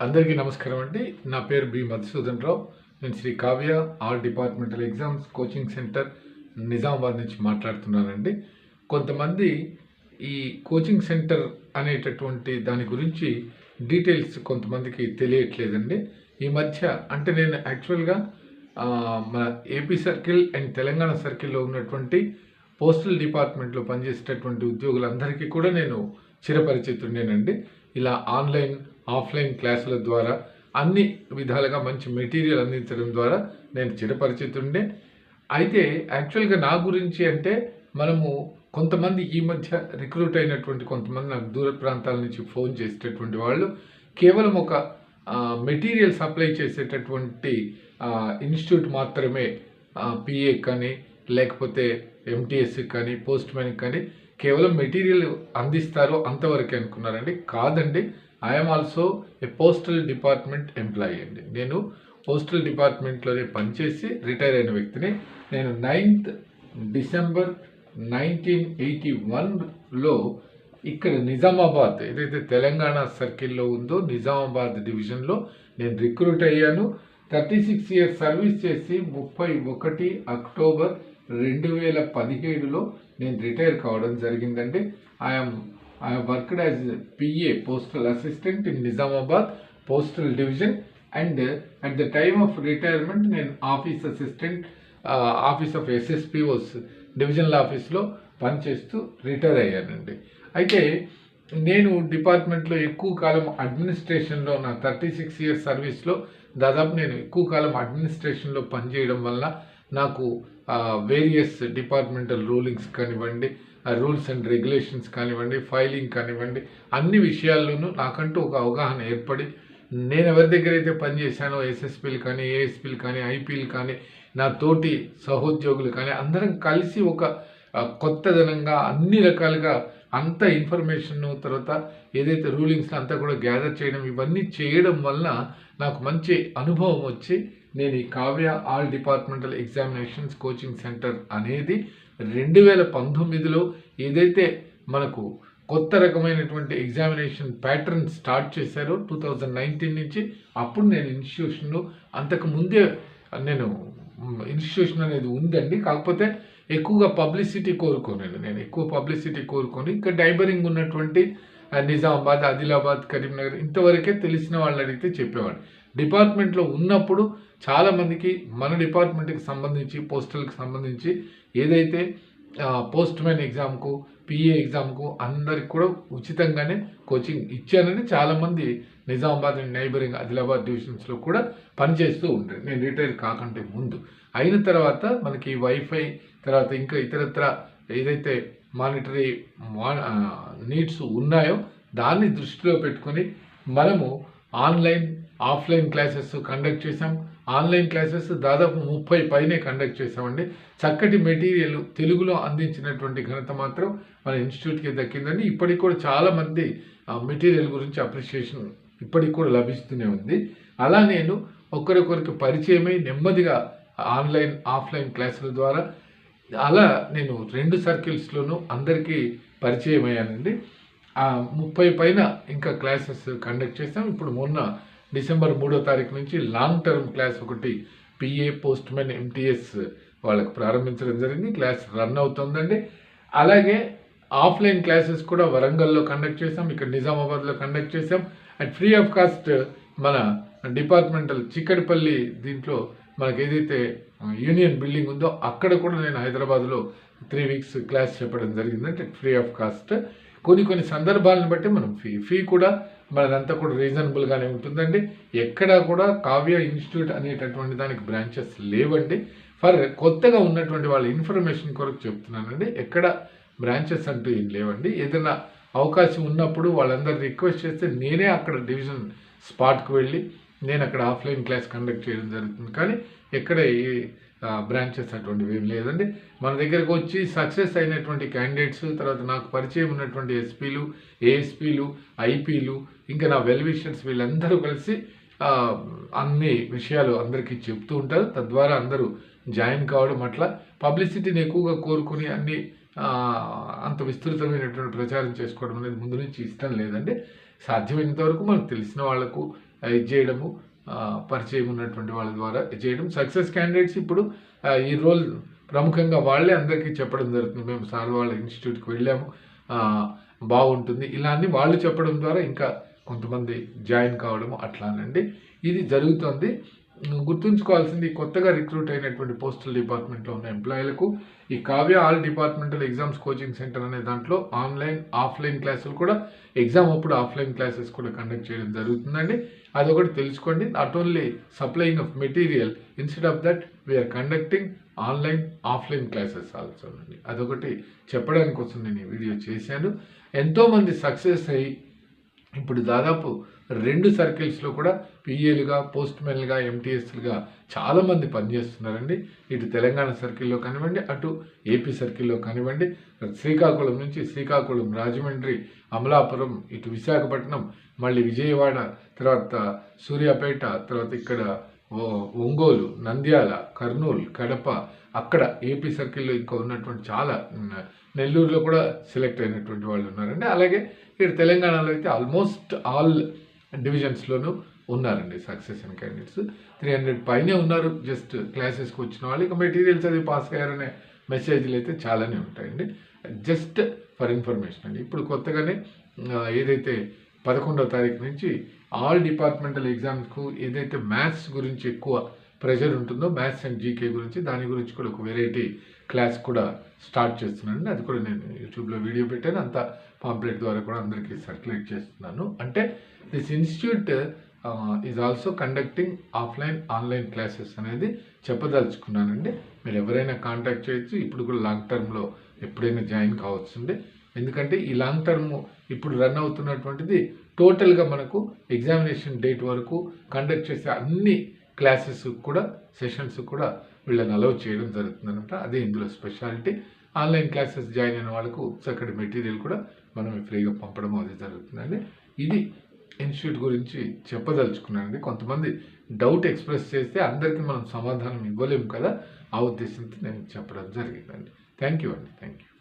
అందరికీ నమస్కారం అండి. నా పేరు బి మధుసూదన్ రావు. నేను Shri Kavya all departmental exams coaching centre Nizamabad నుంచి మాట్లాడుతున్నానండి. కొంతమంది ఈ కోచింగ్ సెంటర్ అనేటటువంటి దాని గురించి డీటెయిల్స్ కొంతమందికి తెలియట్లేదండి. ఈ మధ్య అంటే నేను యాక్చువల్గా మన ఏపీ సర్కిల్ అండ్ తెలంగాణ సర్కిల్లో ఉన్నటువంటి పోస్టల్ డిపార్ట్మెంట్లో పనిచేసేటటువంటి ఉద్యోగులందరికీ కూడా నేను చిరపరిచితుండేనండి. ఇలా ఆన్లైన్ ఆఫ్లైన్ క్లాసుల ద్వారా అన్ని విధాలుగా మంచి మెటీరియల్ అందించడం ద్వారా నేను చిరపరిచితుండే. అయితే యాక్చువల్గా నా గురించి అంటే మనము కొంతమంది ఈ మధ్య రిక్రూట్ అయినటువంటి కొంతమంది నాకు దూర ప్రాంతాల నుంచి ఫోన్ చేసేటటువంటి వాళ్ళు కేవలం ఒక మెటీరియల్ సప్లై చేసేటటువంటి ఇన్స్టిట్యూట్ మాత్రమే పిఏ కానీ లేకపోతే ఎంటీఎస్కి కానీ పోస్ట్ మ్యాన్కి కానీ కేవలం మెటీరియల్ అందిస్తారు అంతవరకే అనుకున్నారండి. కాదండి, I'm also a postal department employee అండి. నేను పోస్టల్ డిపార్ట్మెంట్లోనే పనిచేసి రిటైర్ అయిన వ్యక్తిని. నేను 9th డిసెంబర్ 1981లో ఇక్కడ నిజామాబాద్ ఏదైతే తెలంగాణ సర్కిల్లో ఉందో నిజామాబాద్ డివిజన్లో నేను రిక్రూట్ అయ్యాను. 36 ఇయర్స్ సర్వీస్ చేసి 31 అక్టోబర్ 2017లో నేను రిటైర్ కావడం జరిగిందండి. I worked as PA postal assistant in Nizamabad postal division, and at the time of retirement నేను office assistant office of SSPOs divisional ఆఫీస్లో పనిచేస్తూ రిటైర్ అయ్యానండి. అయితే నేను డిపార్ట్మెంట్లో ఎక్కువ కాలం అడ్మినిస్ట్రేషన్లో నా 36 ఇయర్స్ సర్వీస్లో దాదాపు నేను ఎక్కువ కాలం అడ్మినిస్ట్రేషన్లో పనిచేయడం వల్ల నాకు వేరియస్ డిపార్ట్మెంటల్ రూలింగ్స్ కానివ్వండి, రూల్స్ అండ్ రెగ్యులేషన్స్ కానివ్వండి, ఫైలింగ్ కానివ్వండి, అన్ని విషయాల్లోనూ నాకంటూ ఒక అవగాహన ఏర్పడి నేను ఎవరి దగ్గర అయితే పనిచేశానో ఎస్ఎస్పీలు కానీ ఏఎస్పీలు కానీ ఐపీలు కానీ నా తోటి సహోద్యోగులు కానీ అందరం కలిసి ఒక కొత్తదనంగా అన్ని రకాలుగా అంత ఇన్ఫర్మేషన్ తర్వాత ఏదైతే రూలింగ్స్ అంతా కూడా గ్యాదర్ చేయడం ఇవన్నీ చేయడం వల్ల నాకు మంచి అనుభవం వచ్చి నేను ఈ Kavya all departmental examinations coaching centre అనేది 2019లో ఏదైతే మనకు కొత్త రకమైనటువంటి ఎగ్జామినేషన్ ప్యాటర్న్ స్టార్ట్ చేశారో 2019 నుంచి అప్పుడు నేను ఇన్స్టిట్యూషన్లో అంతకు ముందే నేను ఇన్స్టిట్యూషన్ అనేది ఉందండి. కాకపోతే ఎక్కువగా పబ్లిసిటీ కోరుకోలేదు. నేను ఎక్కువ పబ్లిసిటీ కోరుకొని ఇంకా డైబరింగ్ ఉన్నటువంటి నిజామాబాద్, ఆదిలాబాద్, కరీంనగర్ ఇంతవరకే తెలిసిన వాళ్ళు అడిగితే చెప్పేవాడు. డిపార్ట్మెంట్లో ఉన్నప్పుడు చాలామందికి మన డిపార్ట్మెంట్కి సంబంధించి పోస్టల్కి సంబంధించి ఏదైతే పోస్ట్ మ్యాన్ ఎగ్జామ్కు పిఏ ఎగ్జామ్కు అందరికి కూడా ఉచితంగానే కోచింగ్ ఇచ్చానని చాలామంది నిజామాబాద్ అండ్ నైబరింగ్ ఆదిలాబాద్ డివిజన్స్లో కూడా పనిచేస్తూ ఉంటారు. నేను రిటైర్ కాకంటే ముందు అయిన తర్వాత మనకి వైఫై తర్వాత ఇంకా ఇతరత్ర ఏదైతే మానిటరీ నీడ్స్ ఉన్నాయో దాన్ని దృష్టిలో పెట్టుకొని మనము ఆన్లైన్ ఆఫ్లైన్ క్లాసెస్ కండక్ట్ చేసాం. ఆన్లైన్ క్లాసెస్ దాదాపు 30 పైనే కండక్ట్ చేసామండి. చక్కటి మెటీరియల్ తెలుగులో అందించినటువంటి ఘనత మాత్రం మన ఇన్స్టిట్యూట్కి దక్కిందండి. ఇప్పటికి కూడా చాలామంది మెటీరియల్ గురించి అప్రిషియేషన్ ఇప్పటికి కూడా లభిస్తూనే ఉంది. అలా నేను ఒకరికొరికి పరిచయమై నెమ్మదిగా ఆన్లైన్ ఆఫ్లైన్ క్లాసుల ద్వారా అలా నేను 2 సర్కిల్స్లోనూ అందరికీ పరిచయం అయ్యానండి. 30 పైన ఇంకా క్లాసెస్ కండక్ట్ చేస్తాం. ఇప్పుడు మొన్న డిసెంబర్ 3వ తారీఖు నుంచి లాంగ్ టర్మ్ క్లాస్ ఒకటి పిఏ పోస్ట్ మ్యాన్ ఎంటీఎస్ వాళ్ళకి ప్రారంభించడం జరిగింది. క్లాస్ రన్ అవుతుందండి. అలాగే ఆఫ్లైన్ క్లాసెస్ కూడా వరంగల్లో కండక్ట్ చేసాం, ఇక్కడ నిజామాబాద్లో కండక్ట్ చేసాం. అట్ ఫ్రీ ఆఫ్ కాస్ట్ మన డిపార్ట్మెంటల్ చిక్కడిపల్లి దీంట్లో మనకి ఏదైతే యూనియన్ బిల్డింగ్ ఉందో అక్కడ కూడా నేను హైదరాబాద్లో 3 వీక్స్ క్లాస్ చెప్పడం జరిగిందంటే ఫ్రీ ఆఫ్ కాస్ట్. కొన్ని సందర్భాలను బట్టి మనం ఫీ కూడా మనదంతా కూడా రీజనబుల్గానే ఉంటుందండి. ఎక్కడా కూడా కావ్య ఇన్స్టిట్యూట్ అనేటటువంటి దానికి బ్రాంచెస్ లేవండి. ఫర్ కొత్తగా ఉన్నటువంటి వాళ్ళ ఇన్ఫర్మేషన్ కొరకు చెప్తున్నానండి. ఎక్కడ బ్రాంచెస్ అంటూ ఏం లేవండి. ఏదైనా అవకాశం ఉన్నప్పుడు వాళ్ళందరూ రిక్వెస్ట్ చేస్తే నేనే అక్కడ డివిజన్ స్పాట్కి వెళ్ళి నేను అక్కడ ఆఫ్లైన్ క్లాస్ కండక్ట్ చేయడం జరుగుతుంది. కానీ ఎక్కడ ఏ బ్రాంచెస్ అటువంటివి ఏం లేదండి. మన దగ్గరకు వచ్చి సక్సెస్ అయినటువంటి క్యాండిడేట్స్ తర్వాత నాకు పరిచయం ఉన్నటువంటి ఎస్పీలు ఏఎస్పీలు ఐపీలు ఇంకా నా వెల్ విషర్స్ వీళ్ళందరూ కలిసి అన్ని విషయాలు అందరికీ చెప్తూ ఉంటారు. తద్వారా అందరూ జాయిన్ కావడం అట్లా పబ్లిసిటీని ఎక్కువగా కోరుకుని అన్ని అంత విస్తృతమైనటువంటి ప్రచారం చేసుకోవడం అనేది ముందు నుంచి ఇష్టం లేదండి. సాధ్యమైనంత వరకు మనకు తెలిసిన వాళ్లకు ఇది చేయడము, పరిచయం ఉన్నటువంటి వాళ్ళ ద్వారా చేయడం. సక్సెస్ క్యాండిడేట్స్ ఇప్పుడు ఈ రోల్ ప్రముఖంగా వాళ్ళే అందరికీ చెప్పడం జరుగుతుంది. మేము సార్ వాళ్ళ ఇన్స్టిట్యూట్కి వెళ్ళాము, బాగుంటుంది ఇలా అని వాళ్ళు చెప్పడం ద్వారా ఇంకా కొంతమంది జాయిన్ కావడము అట్లానండి ఇది జరుగుతుంది. గుర్తుంచుకోవాల్సింది, కొత్తగా రిక్రూట్ అయినటువంటి పోస్టల్ డిపార్ట్మెంట్లో ఉన్న ఎంప్లాయీలకు ఈ Kavya all departmental exams coaching centre అనే దాంట్లో ఆన్లైన్ ఆఫ్లైన్ క్లాసులు కూడా, ఎగ్జామ్ అప్పుడు ఆఫ్లైన్ క్లాసెస్ కూడా కండక్ట్ చేయడం జరుగుతుందండి. అదొకటి తెలుసుకోండి. Not only supplying of material, instead of that we are conducting online offline classes also అండి. అదొకటి చెప్పడానికి కోసం నేను ఈ వీడియో చేశాను. ఎంతోమంది సక్సెస్ అయ్యి ఇప్పుడు దాదాపు 2 సర్కిల్స్లో కూడా పిఏలుగా, పోస్ట్ మెన్లుగా, ఎంటీఎస్లుగా చాలామంది పనిచేస్తున్నారండి. ఇటు తెలంగాణ సర్కిల్లో కానివ్వండి, అటు ఏపీ సర్కిల్లో కానివ్వండి, శ్రీకాకుళం నుంచి శ్రీకాకుళం, రాజమండ్రి, అమలాపురం, ఇటు విశాఖపట్నం, మళ్ళీ విజయవాడ, తర్వాత సూర్యాపేట, తర్వాత ఇక్కడ ఒంగోలు, నంద్యాల, కర్నూలు, కడప, అక్కడ ఏపీ సర్కిల్లో ఇంకా ఉన్నటువంటి చాలా, నెల్లూరులో కూడా సెలెక్ట్ అయినటువంటి వాళ్ళు ఉన్నారండి. అలాగే ఇక్కడ తెలంగాణలో అయితే ఆల్మోస్ట్ ఆల్ డివిజన్స్లోనూ ఉన్నారండి సక్సెస్ అండ్ క్యాండిడేట్స్. 300 పైనే ఉన్నారు జస్ట్ క్లాసెస్కి వచ్చిన వాళ్ళు. ఇక మెటీరియల్స్ అది పాస్ అయ్యారనే మెసేజ్లు అయితే చాలానే ఉంటాయండి. జస్ట్ ఫర్ ఇన్ఫర్మేషన్ అండి. ఇప్పుడు కొత్తగానే ఏదైతే 11వ తారీఖు నుంచి ఆల్ డిపార్ట్మెంటల్ ఎగ్జామ్స్కు ఏదైతే మ్యాథ్స్ గురించి ఎక్కువ ప్రెషర్ ఉంటుందో, మ్యాథ్స్ అండ్ జీకే గురించి, దాని గురించి కూడా ఒక వెరైటీ క్లాస్ కూడా స్టార్ట్ చేస్తున్నానండి. అది కూడా నేను యూట్యూబ్లో వీడియో పెట్టాను, అంతా పాంప్లెట్ ద్వారా కూడా అందరికీ సర్క్యులేట్ చేస్తున్నాను. అంటే this institute is also conducting offline online classes అనేది చెప్పదలుచుకున్నానండి. మీరు ఎవరైనా కాంటాక్ట్ చేయొచ్చు. ఇప్పుడు కూడా లాంగ్ టర్మ్లో ఎప్పుడైనా జాయిన్ కావచ్చుండి. ఎందుకంటే ఈ లాంగ్ టర్మ్ ఇప్పుడు రన్ అవుతున్నటువంటిది టోటల్గా మనకు ఎగ్జామినేషన్ డేట్ వరకు కండక్ట్ చేసే అన్ని క్లాసెస్ కూడా, సెషన్స్ కూడా వీళ్ళని అలౌ చేయడం జరుగుతుందన్నమాట. అదే ఇందులో స్పెషాలిటీ. ఆన్లైన్ క్లాసెస్ జాయిన్ అయిన వాళ్ళకు చక్కటి మెటీరియల్ కూడా మనం ఫ్రీగా పంపడం అది జరుగుతుందండి. ఇది ఇన్స్టిట్యూట్ గురించి చెప్పదలుచుకున్నానండి. కొంతమంది డౌట్ ఎక్స్ప్రెస్ చేస్తే అందరికీ మనం సమాధానం ఇవ్వలేము కదా, ఆ ఉద్దేశంతో నేను చెప్పడం జరిగిందండి. థ్యాంక్ యూ అండి. Thank you.